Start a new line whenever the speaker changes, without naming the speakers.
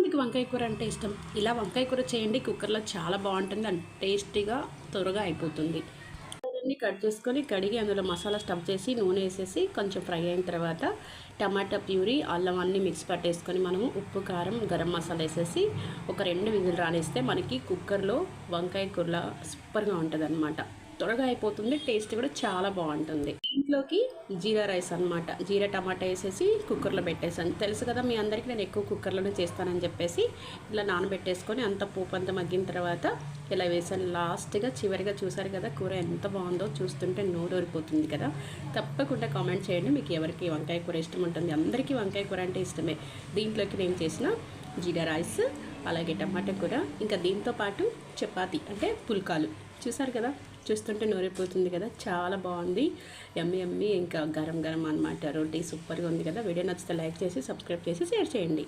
మీకు వంకాయ కూర అంటే ఇష్టం? ఇలా వంకాయ కూర చేయండి, కుక్కర్లో చాలా బాగుంటుంది అండ్ టేస్టీగా త్వరగా అయిపోతుంది. అన్నీ కట్ చేసుకొని కడిగి అందులో మసాలా స్టఫ్ చేసి నూనె వేసేసి కొంచెం ఫ్రై అయిన తర్వాత టమాటా ప్యూరీ అల్లం అన్నీ మిక్స్ పట్టేసుకొని మనము ఉప్పు కారం గరం మసాలా వేసేసి ఒక 2 విజిల్ రానిస్తే మనకి కుక్కర్లో వంకాయ కూర సూపర్గా ఉంటుంది అనమాట. త్వరగా అయిపోతుంది, టేస్ట్ కూడా చాలా బాగుంటుంది. దీంట్లోకి జీరా రైస్ అనమాట, జీరా టమాటా వేసేసి కుక్కర్లో పెట్టేసాను. తెలుసు కదా మీ అందరికీ నేను ఎక్కువ కుక్కర్లోనే చేస్తానని చెప్పేసి ఇలా నానబెట్టేసుకొని అంత పోపు అంతా మగ్గిన తర్వాత ఇలా వేసాను. లాస్ట్గా చివరిగా చూసారు కదా కూర ఎంత బాగుందో, చూస్తుంటే నోరూరిపోతుంది కదా. తప్పకుండా కామెంట్ చేయండి మీకు ఎవరికి వంకాయ కూర ఇష్టం ఉంటుంది. అందరికీ వంకాయ కూర అంటే ఇష్టమే. దీంట్లోకి నేను చేసిన జీరా రైస్ అలాగే టమాటా కూర, ఇంకా దీంతో పాటు చపాతీ అంటే పుల్కాలు చూసారు కదా, చూస్తుంటే నోరిపోతుంది కదా, చాలా బాగుంది. యమ్మీ యమ్మీ, ఇంకా గరం గరం అనమాట. రోటీ సూపర్గా ఉంది కదా. వీడియో నచ్చితే లైక్ చేసి సబ్స్క్రైబ్ చేసి షేర్ చేయండి.